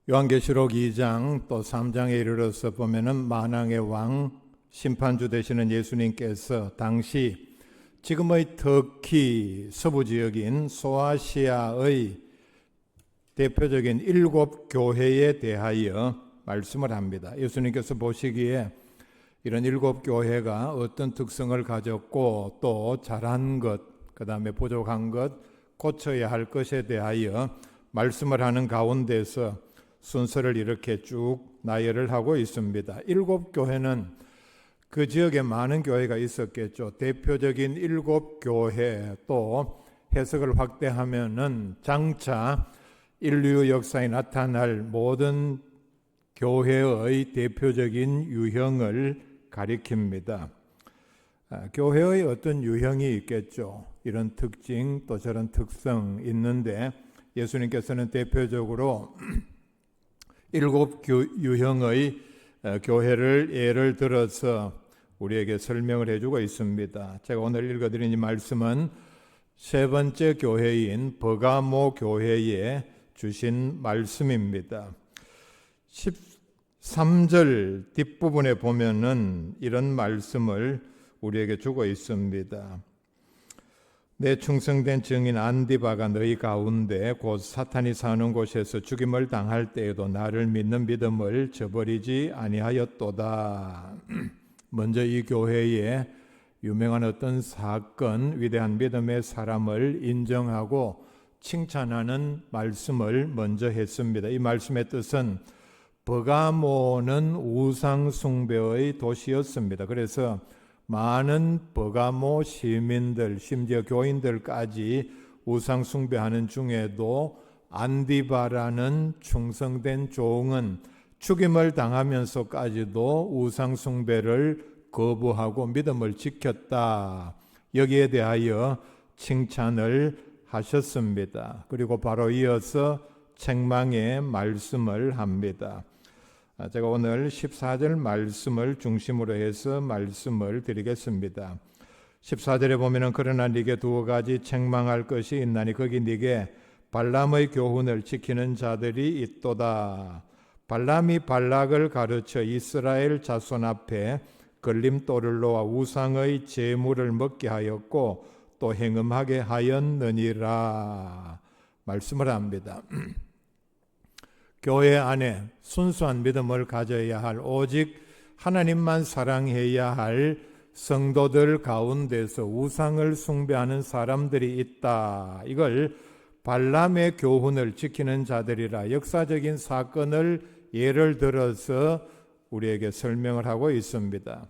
요한계시록 2장 또 3장에 이르러서 보면은 만왕의 왕 심판주 되시는 예수님께서 당시 지금의 터키 서부 지역인 소아시아의 대표적인 7 교회에 대하여 말씀을 합니다. 예수님께서 보시기에 이런 7 교회가 어떤 특성을 가졌고 또 잘한 것, 그 다음에 부족한 것, 고쳐야 할 것에 대하여 말씀을 하는 가운데서 순서를 이렇게 쭉 나열을 하고 있습니다. 7 교회는 그 지역에 많은 교회가 있었겠죠. 대표적인 7 교회, 또 해석을 확대하면은 장차 인류 역사에 나타날 모든 교회의 대표적인 유형을 가리킵니다. 교회의 어떤 유형이 있겠죠. 이런 특징 또 저런 특성 있는데 예수님께서는 대표적으로 7 유형의 교회를 예를 들어서 우리에게 설명을 해주고 있습니다. 제가 오늘 읽어드린 이 말씀은 세 번째 교회인 버가모 교회에 주신 말씀입니다. 13절 뒷부분에 보면은 이런 말씀을 우리에게 주고 있습니다. 내 충성된 증인 안디바가 너희 가운데 곧 사탄이 사는 곳에서 죽임을 당할 때에도 나를 믿는 믿음을 저버리지 아니하였도다. 먼저 이 교회에 유명한 어떤 사건, 위대한 믿음의 사람을 인정하고 칭찬하는 말씀을 먼저 했습니다. 이 말씀의 뜻은 버가모는 우상 숭배의 도시였습니다. 그래서 많은 버가모 시민들, 심지어 교인들까지 우상 숭배하는 중에도 안디바라는 충성된 종은 죽임을 당하면서까지도 우상 숭배를 거부하고 믿음을 지켰다. 여기에 대하여 칭찬을 하셨습니다. 그리고 바로 이어서 책망의 말씀을 합니다. 제가 오늘 14절 말씀을 중심으로 해서 말씀을 드리겠습니다. 14절에 보면은 그러나 네게 2가지 책망할 것이 있나니 거기 네게 발람의 교훈을 지키는 자들이 있도다. 발람이 발락을 가르쳐 이스라엘 자손 앞에 걸림돌을 놓아 우상의 제물을 먹게 하였고 또 행음하게 하였느니라 말씀을 합니다. 교회 안에 순수한 믿음을 가져야 할, 오직 하나님만 사랑해야 할 성도들 가운데서 우상을 숭배하는 사람들이 있다. 이걸 발람의 교훈을 지키는 자들이라 역사적인 사건을 예를 들어서 우리에게 설명을 하고 있습니다.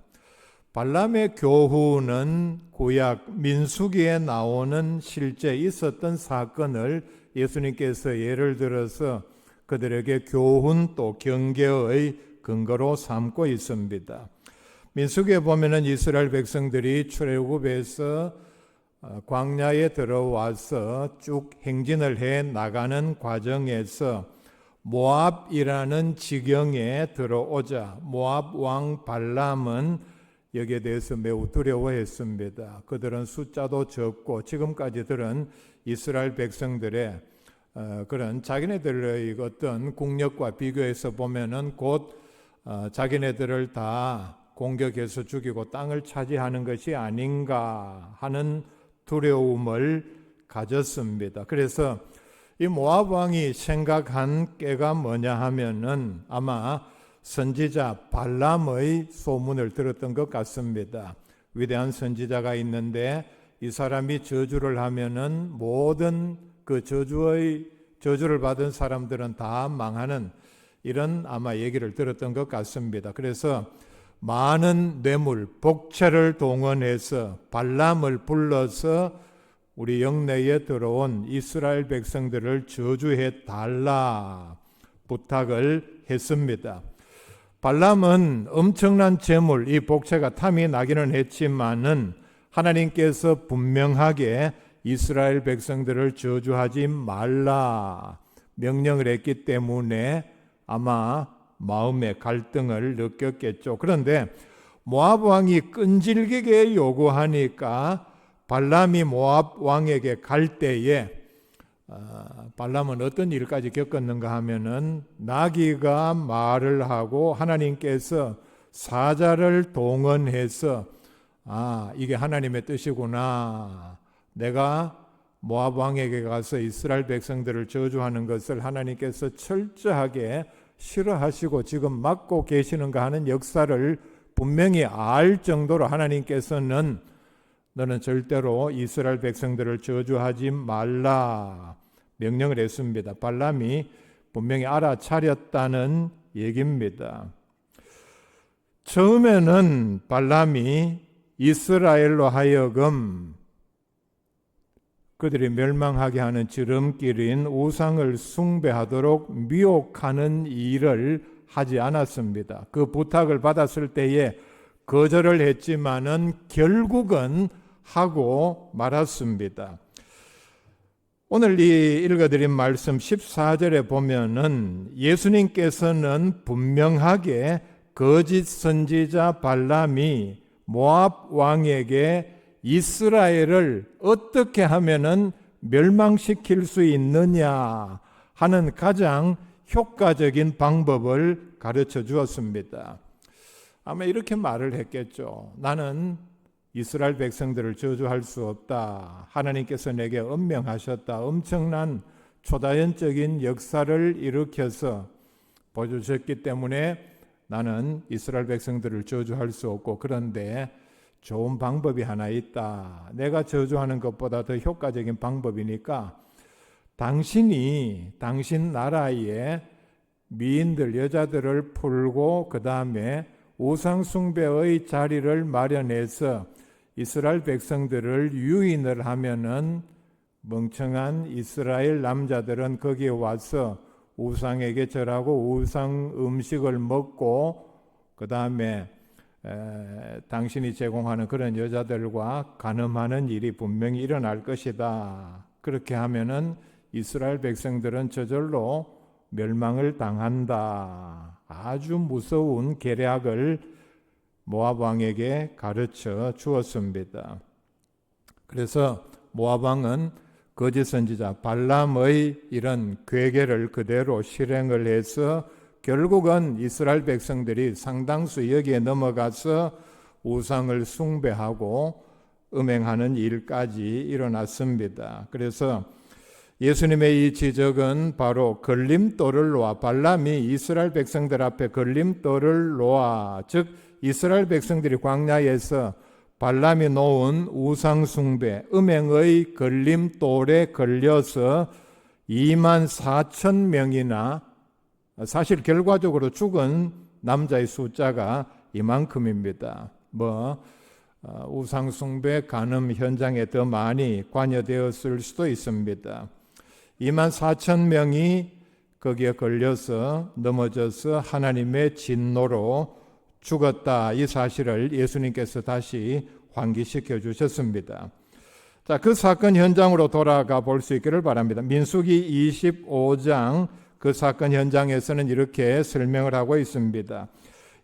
발람의 교훈은 구약 민수기에 나오는 실제 있었던 사건을 예수님께서 예를 들어서 그들에게 교훈 또 경계의 근거로 삼고 있습니다. 민수기에 보면은 이스라엘 백성들이 출애굽에서 광야에 들어와서 쭉 행진을 해 나가는 과정에서 모압이라는 지경에 들어오자 모압 왕 발람은 여기에 대해서 매우 두려워했습니다. 그들은 숫자도 적고 지금까지들은 이스라엘 백성들의 그런 자기네들의 어떤 국력과 비교해서 보면은 곧 자기네들을 다 공격해서 죽이고 땅을 차지하는 것이 아닌가 하는 두려움을 가졌습니다. 그래서 이 모압 왕이 생각한 꾀가 뭐냐 하면은 아마 선지자 발람의 소문을 들었던 것 같습니다. 위대한 선지자가 있는데 이 사람이 저주를 하면은 모든 그 저주를 받은 사람들은 다 망하는 이런 아마 얘기를 들었던 것 같습니다. 그래서 많은 뇌물, 복채를 동원해서 발람을 불러서 우리 영내에 들어온 이스라엘 백성들을 저주해 달라 부탁을 했습니다. 발람은 엄청난 재물, 이 복채가 탐이 나기는 했지만은 하나님께서 분명하게 이스라엘 백성들을 저주하지 말라 명령을 했기 때문에 아마 마음의 갈등을 느꼈겠죠. 그런데 모압 왕이 끈질기게 요구하니까 발람이 모압 왕에게 갈 때에 발람은 어떤 일까지 겪었는가 하면은 나귀가 말을 하고 하나님께서 사자를 동원해서 이게 하나님의 뜻이구나. 내가 모압 왕에게 가서 이스라엘 백성들을 저주하는 것을 하나님께서 철저하게 싫어하시고 지금 막고 계시는가 하는 역사를 분명히 알 정도로 하나님께서는 너는 절대로 이스라엘 백성들을 저주하지 말라 명령을 했습니다. 발람이 분명히 알아차렸다는 얘기입니다. 처음에는 발람이 이스라엘로 하여금 그들이 멸망하게 하는 지름길인 우상을 숭배하도록 미혹하는 일을 하지 않았습니다. 그 부탁을 받았을 때에 거절을 했지만은 결국은 하고 말았습니다. 오늘 이 읽어드린 말씀 14절에 보면은 예수님께서는 분명하게 거짓 선지자 발람이 모압 왕에게 이스라엘을 어떻게 하면은 멸망시킬 수 있느냐 하는 가장 효과적인 방법을 가르쳐 주었습니다. 아마 이렇게 말을 했겠죠. 나는 이스라엘 백성들을 저주할 수 없다. 하나님께서 내게 엄명하셨다. 엄청난 초자연적인 역사를 일으켜서 보여주셨기 때문에 나는 이스라엘 백성들을 저주할 수 없고, 그런데 좋은 방법이 하나 있다. 내가 저주하는 것보다 더 효과적인 방법이니까 당신 나라에 미인들, 여자들을 풀고 그 다음에 우상 숭배의 자리를 마련해서 이스라엘 백성들을 유인을 하면은 멍청한 이스라엘 남자들은 거기에 와서 우상에게 절하고 우상 음식을 먹고 그 다음에 당신이 제공하는 그런 여자들과 간음하는 일이 분명히 일어날 것이다. 그렇게 하면은 이스라엘 백성들은 저절로 멸망을 당한다. 아주 무서운 계략을 모압 왕에게 가르쳐 주었습니다. 그래서 모압 왕은 거짓 선지자 발람의 이런 괴계를 그대로 실행을 해서 결국은 이스라엘 백성들이 상당수 여기에 넘어가서 우상을 숭배하고 음행하는 일까지 일어났습니다. 그래서 예수님의 이 지적은 바로 걸림돌을 놓아, 발람이 이스라엘 백성들 앞에 걸림돌을 놓아, 즉 이스라엘 백성들이 광야에서 발람이 놓은 우상 숭배, 음행의 걸림돌에 걸려서 24,000명이나 사실 결과적으로 죽은 남자의 숫자가 이만큼입니다. 우상 숭배, 간음 현장에 더 많이 관여되었을 수도 있습니다. 24,000명이 거기에 걸려서 넘어져서 하나님의 진노로 죽었다. 이 사실을 예수님께서 다시 환기시켜 주셨습니다. 자, 그 사건 현장으로 돌아가 볼 수 있기를 바랍니다. 민수기 25장 그 사건 현장에서는 이렇게 설명을 하고 있습니다.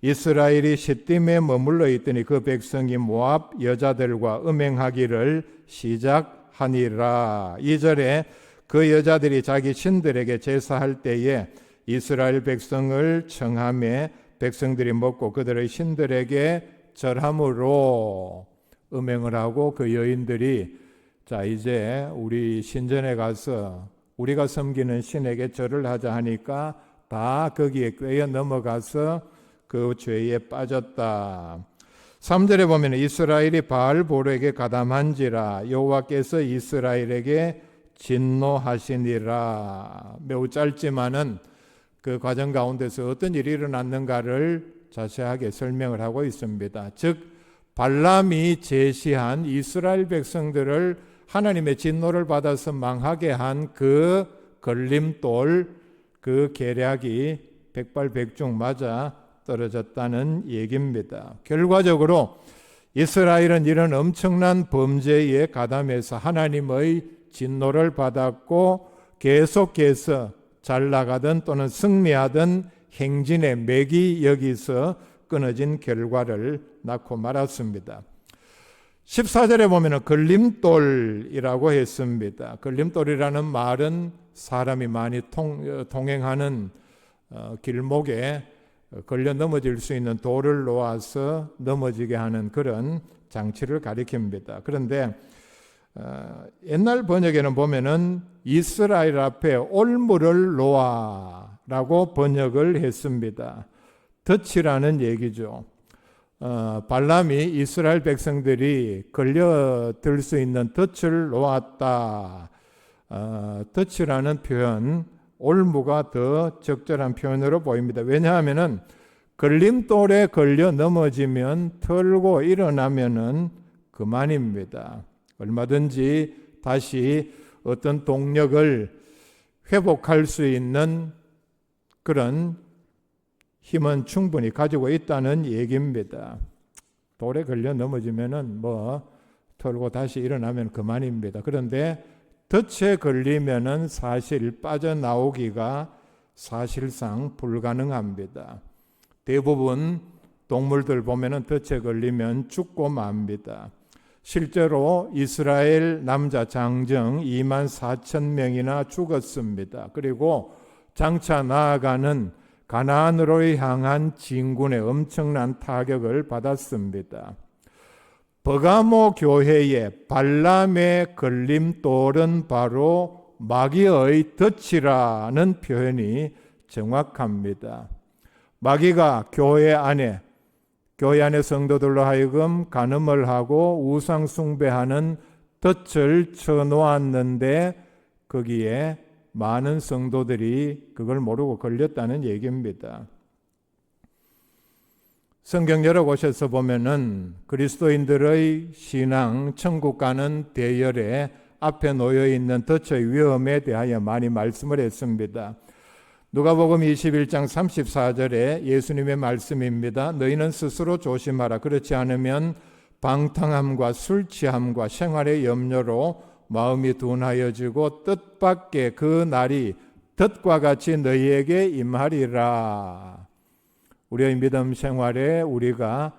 이스라엘이 시딤에 머물러 있더니 그 백성이 모압 여자들과 음행하기를 시작하니라. 2절에 그 여자들이 자기 신들에게 제사할 때에 이스라엘 백성을 청하매 백성들이 먹고 그들의 신들에게 절함으로 음행을 하고 그 여인들이 자 이제 우리 신전에 가서 우리가 섬기는 신에게 절을 하자 하니까 다 거기에 꿰어 넘어가서 그 죄에 빠졌다. 3절에 보면 이스라엘이 바알보르에게 가담한지라 여호와께서 이스라엘에게 진노하시니라. 매우 짧지만은 그 과정 가운데서 어떤 일이 일어났는가를 자세하게 설명을 하고 있습니다. 즉 발람이 제시한 이스라엘 백성들을 하나님의 진노를 받아서 망하게 한 그 걸림돌, 그 계략이 백발백중 맞아 떨어졌다는 얘기입니다. 결과적으로 이스라엘은 이런 엄청난 범죄에 가담해서 하나님의 진노를 받았고 계속해서 잘 나가던 또는 승리하던 행진의 맥이 여기서 끊어진 결과를 낳고 말았습니다. 14절에 보면은 걸림돌이라고 했습니다. 걸림돌이라는 말은 사람이 많이 통행하는 길목에 걸려 넘어질 수 있는 돌을 놓아서 넘어지게 하는 그런 장치를 가리킵니다. 그런데 옛날 번역에는 보면은 이스라엘 앞에 올무를 놓아라고 번역을 했습니다. 덫이라는 얘기죠. 발람이 이스라엘 백성들이 걸려들 수 있는 덫을 놓았다. 덫이라는 표현, 올무가 더 적절한 표현으로 보입니다. 왜냐하면은 걸림돌에 걸려 넘어지면 털고 일어나면은 그만입니다. 얼마든지 다시 어떤 동력을 회복할 수 있는 그런 힘은 충분히 가지고 있다는 얘기입니다. 돌에 걸려 넘어지면은 털고 다시 일어나면 그만입니다. 그런데 덫에 걸리면은 사실 빠져나오기가 사실상 불가능합니다. 대부분 동물들 보면은 덫에 걸리면 죽고 맙니다. 실제로 이스라엘 남자 장정 24,000명이나 죽었습니다. 그리고 장차 나아가는 가나안으로 향한 진군의 엄청난 타격을 받았습니다. 버가모 교회의 발람의 걸림돌은 바로 마귀의 덫이라는 표현이 정확합니다. 마귀가 교회 안에 성도들로 하여금 간음을 하고 우상 숭배하는 덫을 쳐놓았는데 거기에 많은 성도들이 그걸 모르고 걸렸다는 얘기입니다. 성경 여러 곳에서 보면은 그리스도인들의 신앙, 천국 가는 대열에 앞에 놓여 있는 덫의 위험에 대하여 많이 말씀을 했습니다. 누가복음 21장 34절에 예수님의 말씀입니다. 너희는 스스로 조심하라. 그렇지 않으면 방탕함과 술 취함과 생활의 염려로 마음이 둔하여지고 뜻밖의 그 날이 덫과 같이 너희에게 임하리라. 우리의 믿음 생활에 우리가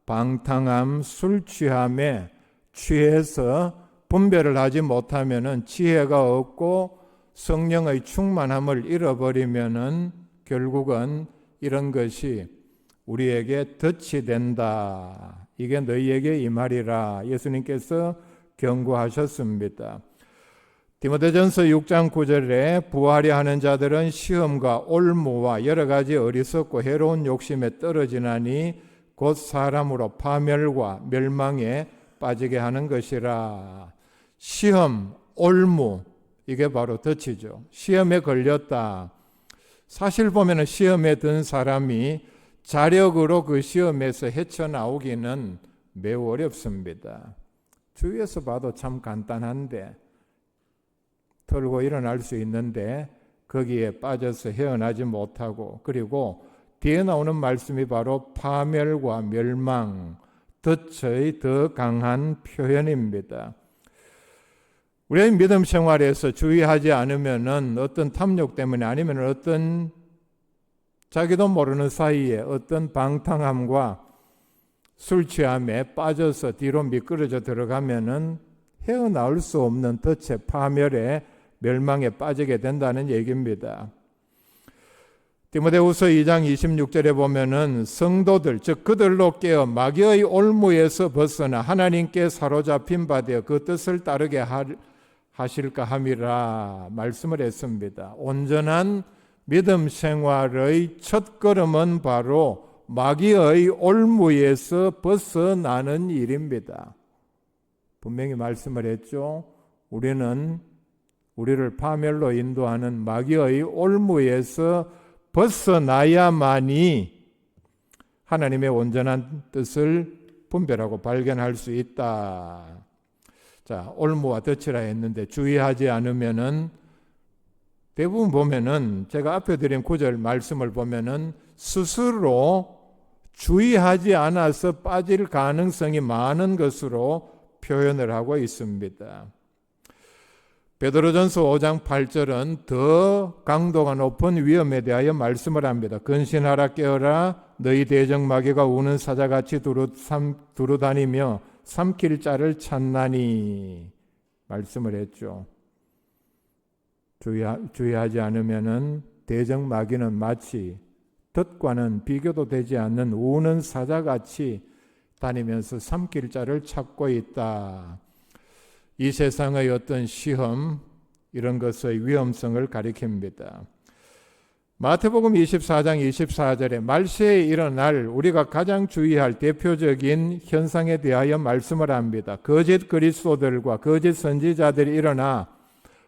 방탕함, 술 취함에 취해서 분별을 하지 못하면은 지혜가 없고 성령의 충만함을 잃어버리면은 결국은 이런 것이 우리에게 덫이 된다. 이게 너희에게 임하리라. 예수님께서 경고하셨습니다. 디모데전서 6장 9절에 부하려 하는 자들은 시험과 올무와 여러 가지 어리석고 해로운 욕심에 떨어지나니 곧 사람으로 파멸과 멸망에 빠지게 하는 것이라. 시험, 올무, 이게 바로 덫이죠. 시험에 걸렸다. 사실 보면 시험에 든 사람이 자력으로 그 시험에서 헤쳐나오기는 매우 어렵습니다. 주위에서 봐도 참 간단한데 털고 일어날 수 있는데 거기에 빠져서 헤어나지 못하고, 그리고 뒤에 나오는 말씀이 바로 파멸과 멸망, 덫의 더 강한 표현입니다. 우리의 믿음 생활에서 주의하지 않으면은 어떤 탐욕 때문에 아니면 어떤 자기도 모르는 사이에 어떤 방탕함과 술 취함에 빠져서 뒤로 미끄러져 들어가면은 헤어나올 수 없는 덫의 파멸에 멸망에 빠지게 된다는 얘기입니다. 디모데후서 2장 26절에 보면은 성도들, 즉 그들로 깨어 마귀의 올무에서 벗어나 하나님께 사로잡힌 바 되어 그 뜻을 따르게 하실까 함이라 말씀을 했습니다. 온전한 믿음 생활의 첫 걸음은 바로 마귀의 올무에서 벗어나는 일입니다. 분명히 말씀을 했죠. 우리를 파멸로 인도하는 마귀의 올무에서 벗어나야만이 하나님의 온전한 뜻을 분별하고 발견할 수 있다. 자, 올무와 덫이라 했는데 주의하지 않으면은 대부분 보면은 제가 앞에 드린 구절 말씀을 보면은 스스로 주의하지 않아서 빠질 가능성이 많은 것으로 표현을 하고 있습니다. 베드로전서 5장 8절은 더 강도가 높은 위험에 대하여 말씀을 합니다. 근신하라 깨어라 너희 대적 마귀가 우는 사자같이 두루다니며 삼킬 자를 찾나니 말씀을 했죠. 주의하지 않으면은 대적마귀는 마치 덫과는 비교도 되지 않는 우는 사자같이 다니면서 삼킬 자를 찾고 있다. 이 세상의 어떤 시험, 이런 것의 위험성을 가리킵니다. 마태복음 24장 24절에 말세에 일어날 우리가 가장 주의할 대표적인 현상에 대하여 말씀을 합니다. 거짓 그리스도들과 거짓 선지자들이 일어나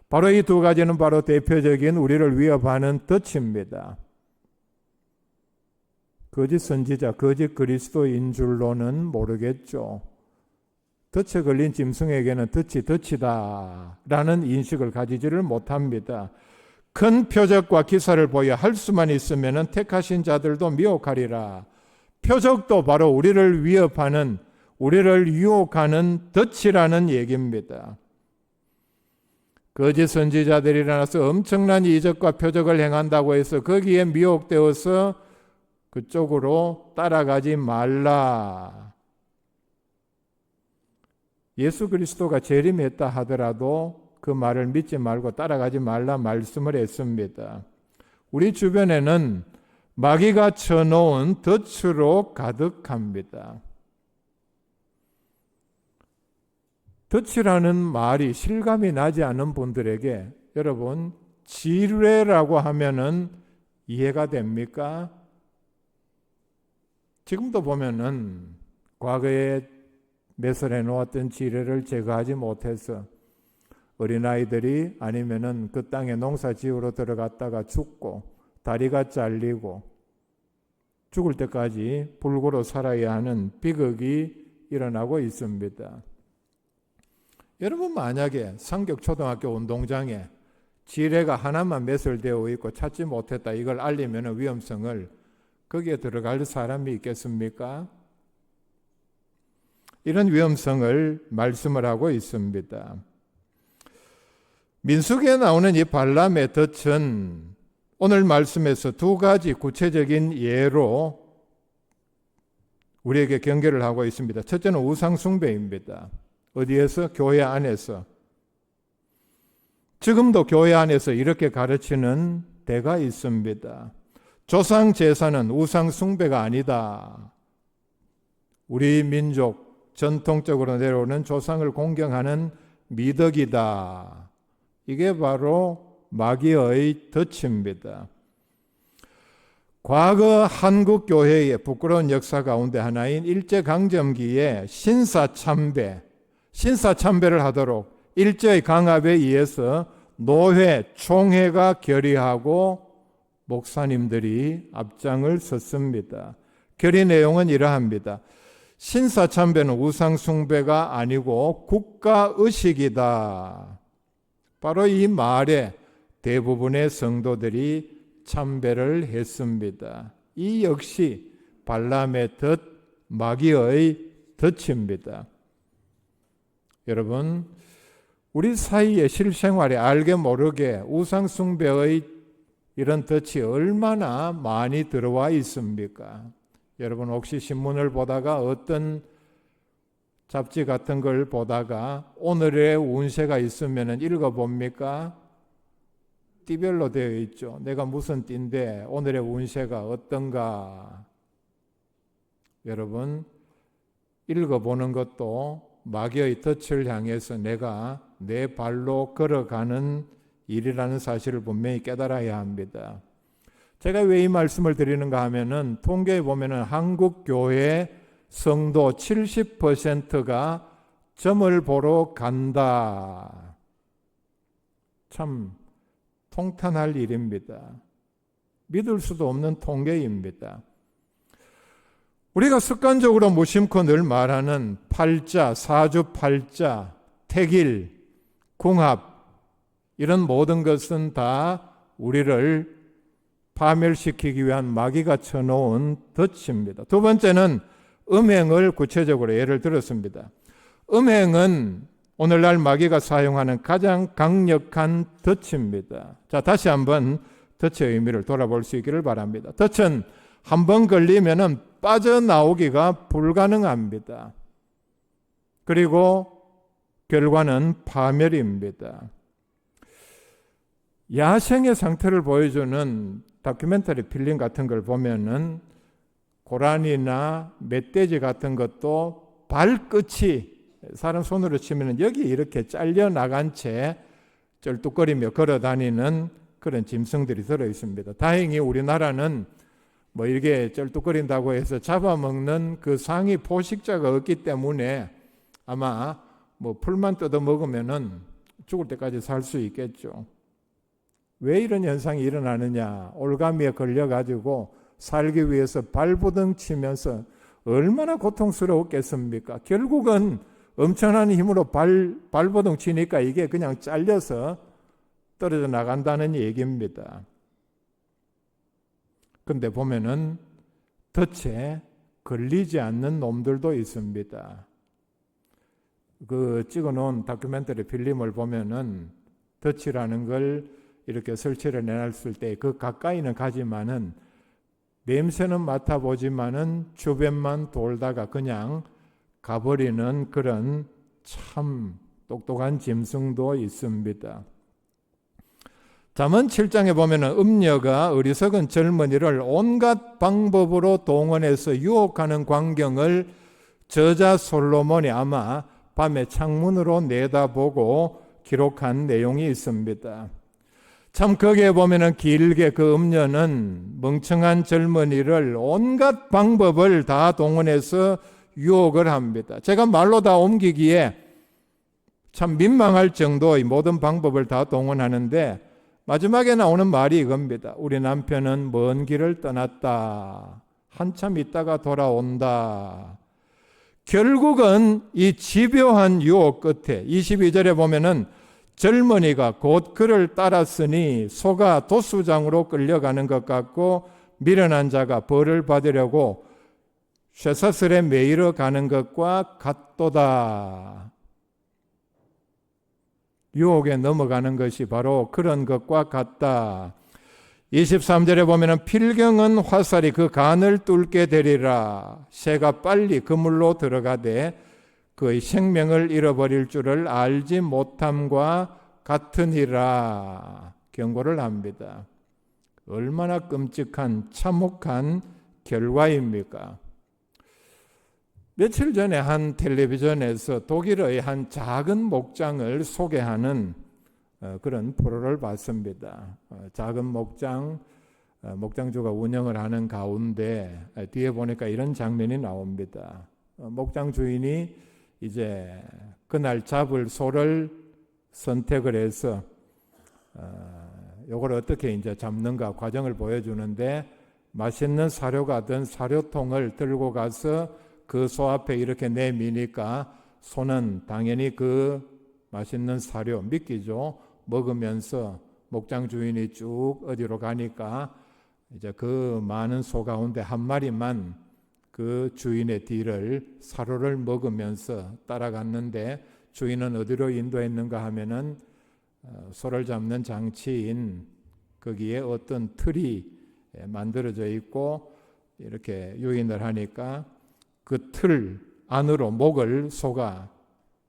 바로 이 두 가지는 바로 대표적인 우리를 위협하는 덫입니다. 거짓 선지자, 거짓 그리스도인 줄로는 모르겠죠. 덫에 걸린 짐승에게는 덫이다 라는 인식을 가지지를 못합니다. 큰 표적과 기사를 보여 할 수만 있으면 택하신 자들도 미혹하리라. 표적도 바로 우리를 위협하는, 우리를 유혹하는 덫이라는 얘기입니다. 거짓 선지자들이 일어나서 엄청난 이적과 표적을 행한다고 해서 거기에 미혹되어서 그쪽으로 따라가지 말라. 예수 그리스도가 재림했다 하더라도 그 말을 믿지 말고 따라가지 말라 말씀을 했습니다. 우리 주변에는 마귀가 쳐놓은 덫으로 가득합니다. 덫이라는 말이 실감이 나지 않는 분들에게 여러분 지뢰라고 하면은 이해가 됩니까? 지금도 보면은 과거에 매설해 놓았던 지뢰를 제거하지 못해서 어린아이들이 아니면은 그 땅에 농사 지으러 들어갔다가 죽고 다리가 잘리고 죽을 때까지 불구로 살아야 하는 비극이 일어나고 있습니다. 여러분 만약에 상격초등학교 운동장에 지뢰가 하나만 매설되어 있고 찾지 못했다 이걸 알리면 위험성을 거기에 들어갈 사람이 있겠습니까? 이런 위험성을 말씀을 하고 있습니다. 민수기에 나오는 이 발람의 덫은 오늘 말씀에서 두 가지 구체적인 예로 우리에게 경계를 하고 있습니다. 첫째는 우상 숭배입니다. 어디에서? 교회 안에서. 지금도 교회 안에서 이렇게 가르치는 데가 있습니다. 조상 제사는 우상 숭배가 아니다. 우리 민족 전통적으로 내려오는 조상을 공경하는 미덕이다. 이게 바로 마귀의 덫입니다. 과거 한국 교회의 부끄러운 역사 가운데 하나인 일제강점기에 신사참배를 하도록 일제의 강압에 의해서 노회, 총회가 결의하고 목사님들이 앞장을 섰습니다. 결의 내용은 이러합니다. 신사참배는 우상숭배가 아니고 국가의식이다. 바로 이 말에 대부분의 성도들이 참배를 했습니다. 이 역시 발람의 덫, 마귀의 덫입니다. 여러분, 우리 사이의 실생활에 알게 모르게 우상숭배의 이런 덫이 얼마나 많이 들어와 있습니까? 여러분 혹시 신문을 보다가 어떤 잡지 같은 걸 보다가 오늘의 운세가 있으면 읽어봅니까? 띠별로 되어 있죠. 내가 무슨 띠인데 오늘의 운세가 어떤가? 여러분 읽어보는 것도 마귀의 덫을 향해서 내가 내 발로 걸어가는 일이라는 사실을 분명히 깨달아야 합니다. 제가 왜 이 말씀을 드리는가 하면은 통계에 보면은 한국 교회 성도 70%가 점을 보러 간다. 참 통탄할 일입니다. 믿을 수도 없는 통계입니다. 우리가 습관적으로 무심코 늘 말하는 팔자, 사주팔자, 태길, 궁합 이런 모든 것은 다 우리를 파멸시키기 위한 마귀가 쳐놓은 덫입니다. 두 번째는 음행을 구체적으로 예를 들었습니다. 음행은 오늘날 마귀가 사용하는 가장 강력한 덫입니다. 자, 다시 한번 덫의 의미를 돌아볼 수 있기를 바랍니다. 덫은 한번 걸리면 빠져나오기가 불가능합니다. 그리고 결과는 파멸입니다. 야생의 상태를 보여주는 다큐멘터리 필름 같은 걸 보면은 고라니나 멧돼지 같은 것도 발끝이 사람 손으로 치면 여기 이렇게 잘려 나간 채 쩔뚝거리며 걸어 다니는 그런 짐승들이 들어 있습니다. 다행히 우리나라는 뭐 이게 쩔뚝거린다고 해서 잡아먹는 그 상위 포식자가 없기 때문에 아마 뭐 풀만 뜯어 먹으면은 죽을 때까지 살 수 있겠죠. 왜 이런 현상이 일어나느냐? 올가미에 걸려가지고 살기 위해서 발부둥 치면서 얼마나 고통스러웠겠습니까? 결국은 엄청난 힘으로 발부둥 치니까 이게 그냥 잘려서 떨어져 나간다는 얘기입니다. 근데 보면은 덫에 걸리지 않는 놈들도 있습니다. 그 찍어놓은 다큐멘터리 필름을 보면은 덫이라는 걸 이렇게 설치를 해놨을 때 그 가까이는 가지만은 냄새는 맡아보지만은 주변만 돌다가 그냥 가버리는 그런 참 똑똑한 짐승도 있습니다. 잠언 7장에 보면은 음녀가 어리석은 젊은이를 온갖 방법으로 동원해서 유혹하는 광경을 저자 솔로몬이 아마 밤에 창문으로 내다보고 기록한 내용이 있습니다. 참 거기에 보면은 길게 그 음녀는 멍청한 젊은이를 온갖 방법을 다 동원해서 유혹을 합니다. 제가 말로 다 옮기기에 참 민망할 정도의 모든 방법을 다 동원하는데 마지막에 나오는 말이 이겁니다. 우리 남편은 먼 길을 떠났다. 한참 있다가 돌아온다. 결국은 이 집요한 유혹 끝에 22절에 보면은 젊은이가 곧 그를 따랐으니 소가 도수장으로 끌려가는 것 같고 미련한 자가 벌을 받으려고 쇠사슬에 매이러 가는 것과 같도다. 유혹에 넘어가는 것이 바로 그런 것과 같다. 23절에 보면 필경은 화살이 그 간을 뚫게 되리라. 새가 빨리 그물로 들어가되 그의 생명을 잃어버릴 줄을 알지 못함과 같으니라. 경고를 합니다. 얼마나 끔찍한 참혹한 결과입니까? 며칠 전에 한 텔레비전에서 독일의 한 작은 목장을 소개하는 그런 프로를 봤습니다. 작은 목장주가 운영을 하는 가운데 뒤에 보니까 이런 장면이 나옵니다. 목장 주인이 이제 그날 잡을 소를 선택을 해서 요걸 어떻게 이제 잡는가 과정을 보여주는데 맛있는 사료가 든 사료통을 들고 가서 그 소 앞에 이렇게 내미니까 소는 당연히 그 맛있는 사료 미끼죠 먹으면서 목장 주인이 쭉 어디로 가니까 이제 그 많은 소 가운데 한 마리만 그 주인의 뒤를 사료를 먹으면서 따라갔는데 주인은 어디로 인도했는가 하면은 소를 잡는 장치인 거기에 어떤 틀이 만들어져 있고 이렇게 유인을 하니까 그 틀 안으로 목을 소가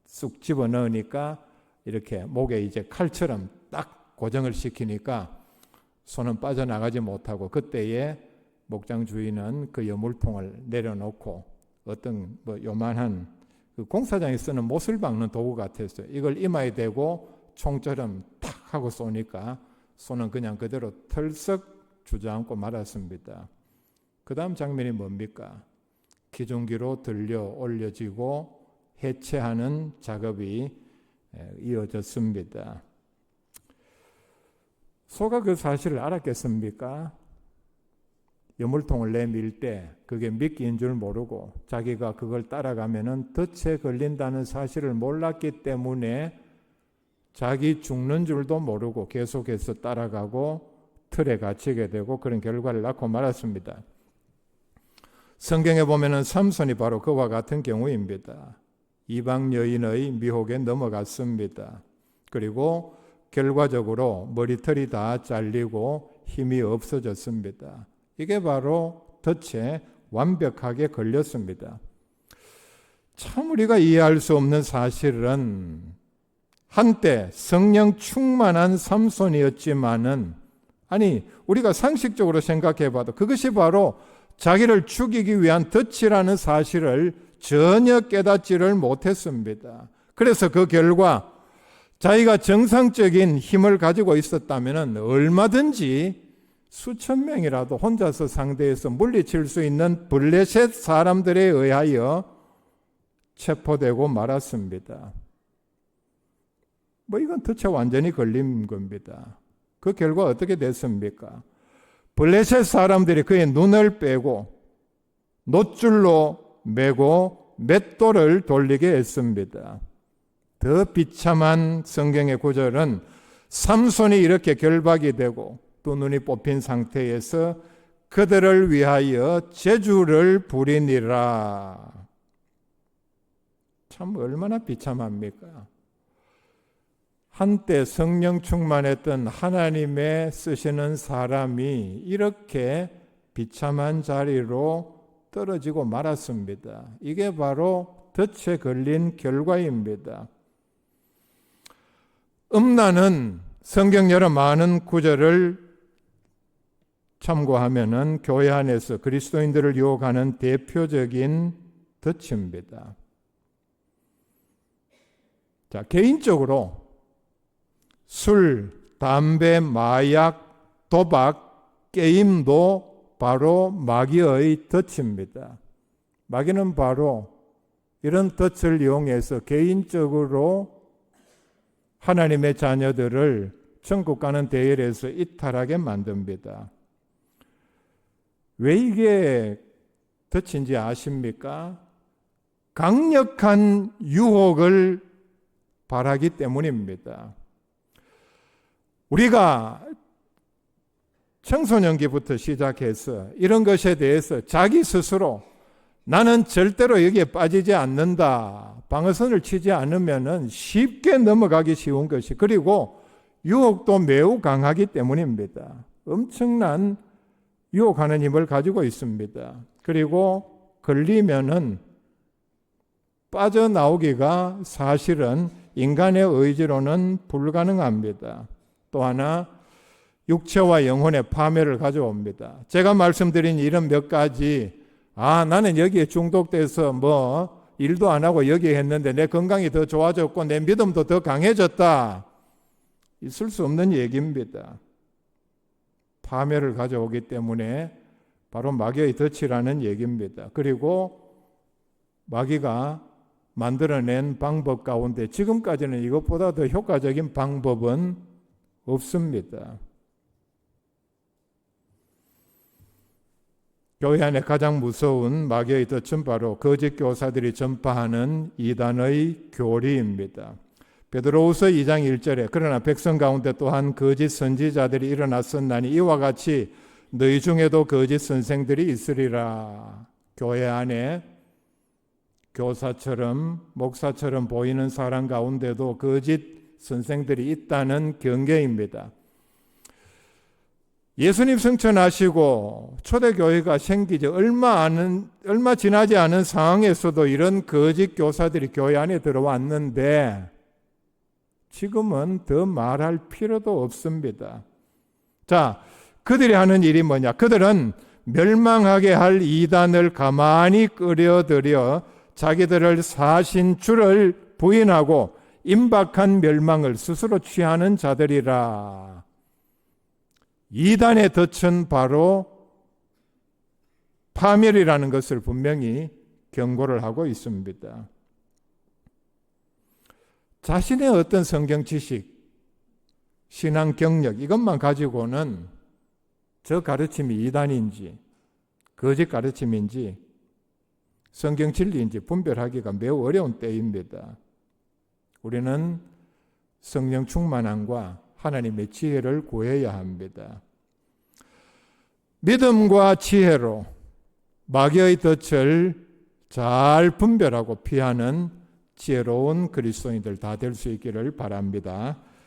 쑥 집어넣으니까 이렇게 목에 이제 칼처럼 딱 고정을 시키니까 소는 빠져나가지 못하고 그때에 목장 주인은 그 여물통을 내려놓고 어떤 뭐 요만한 그 공사장에 쓰는 못을 박는 도구 같았어요. 이걸 이마에 대고 총처럼 탁 하고 쏘니까 소는 그냥 그대로 털썩 주저앉고 말았습니다. 그 다음 장면이 뭡니까? 기중기로 들려 올려지고 해체하는 작업이 이어졌습니다. 소가 그 사실을 알았겠습니까? 여물통을 내밀 때 그게 미끼인 줄 모르고 자기가 그걸 따라가면은 덫에 걸린다는 사실을 몰랐기 때문에 자기 죽는 줄도 모르고 계속해서 따라가고 틀에 갇히게 되고 그런 결과를 낳고 말았습니다. 성경에 보면은 삼손이 바로 그와 같은 경우입니다. 이방 여인의 미혹에 넘어갔습니다. 그리고 결과적으로 머리털이 다 잘리고 힘이 없어졌습니다. 이게 바로 덫에 완벽하게 걸렸습니다. 참 우리가 이해할 수 없는 사실은 한때 성령 충만한 삼손이었지만은 아니 우리가 상식적으로 생각해 봐도 그것이 바로 자기를 죽이기 위한 덫이라는 사실을 전혀 깨닫지를 못했습니다. 그래서 그 결과 자기가 정상적인 힘을 가지고 있었다면 얼마든지 수천 명이라도 혼자서 상대해서 물리칠 수 있는 블레셋 사람들에 의하여 체포되고 말았습니다. 이건 덫에 완전히 걸린 겁니다. 그 결과 어떻게 됐습니까? 블레셋 사람들이 그의 눈을 빼고 놋줄로 매고 맷돌을 돌리게 했습니다. 더 비참한 성경의 구절은 삼손이 이렇게 결박이 되고 또 눈이 뽑힌 상태에서 그들을 위하여 제주를 부리니라. 참 얼마나 비참합니까? 한때 성령 충만했던 하나님의 쓰시는 사람이 이렇게 비참한 자리로 떨어지고 말았습니다. 이게 바로 덫에 걸린 결과입니다. 음란은 성경 여러 많은 구절을 참고하면은 교회 안에서 그리스도인들을 유혹하는 대표적인 덫입니다. 자, 개인적으로 술, 담배, 마약, 도박, 게임도 바로 마귀의 덫입니다. 마귀는 바로 이런 덫을 이용해서 개인적으로 하나님의 자녀들을 천국 가는 대열에서 이탈하게 만듭니다. 왜 이게 덫인지 아십니까? 강력한 유혹을 바라기 때문입니다. 우리가 청소년기부터 시작해서 이런 것에 대해서 자기 스스로 나는 절대로 여기에 빠지지 않는다. 방어선을 치지 않으면 쉽게 넘어가기 쉬운 것이, 그리고 유혹도 매우 강하기 때문입니다. 엄청난 유혹하는 힘을 가지고 있습니다. 그리고 걸리면은 빠져나오기가 사실은 인간의 의지로는 불가능합니다. 또 하나, 육체와 영혼의 파멸을 가져옵니다. 제가 말씀드린 이런 몇 가지, 나는 여기에 중독돼서 일도 안 하고 여기에 했는데 내 건강이 더 좋아졌고 내 믿음도 더 강해졌다. 있을 수 없는 얘기입니다. 파멸을 가져오기 때문에 바로 마귀의 덫이라는 얘기입니다. 그리고 마귀가 만들어낸 방법 가운데 지금까지는 이것보다 더 효과적인 방법은 없습니다. 교회 안에 가장 무서운 마귀의 덫은 바로 거짓 교사들이 전파하는 이단의 교리입니다. 베드로후서 2장 1절에 그러나 백성 가운데 또한 거짓 선지자들이 일어났었나니 이와 같이 너희 중에도 거짓 선생들이 있으리라. 교회 안에 교사처럼 목사처럼 보이는 사람 가운데도 거짓 선생들이 있다는 경계입니다. 예수님 승천하시고 초대교회가 생기지 얼마 지나지 않은 상황에서도 이런 거짓 교사들이 교회 안에 들어왔는데 지금은 더 말할 필요도 없습니다. 자, 그들이 하는 일이 뭐냐? 그들은 멸망하게 할 이단을 가만히 끌어들여 자기들을 사신 주를 부인하고 임박한 멸망을 스스로 취하는 자들이라. 이단의 덫은 바로 파멸이라는 것을 분명히 경고를 하고 있습니다. 자신의 어떤 성경 지식, 신앙 경력 이것만 가지고는 저 가르침이 이단인지 거짓 가르침인지 성경 진리인지 분별하기가 매우 어려운 때입니다. 우리는 성령 충만함과 하나님의 지혜를 구해야 합니다. 믿음과 지혜로 마귀의 덫을 잘 분별하고 피하는 지혜로운 그리스도인들 다 될 수 있기를 바랍니다.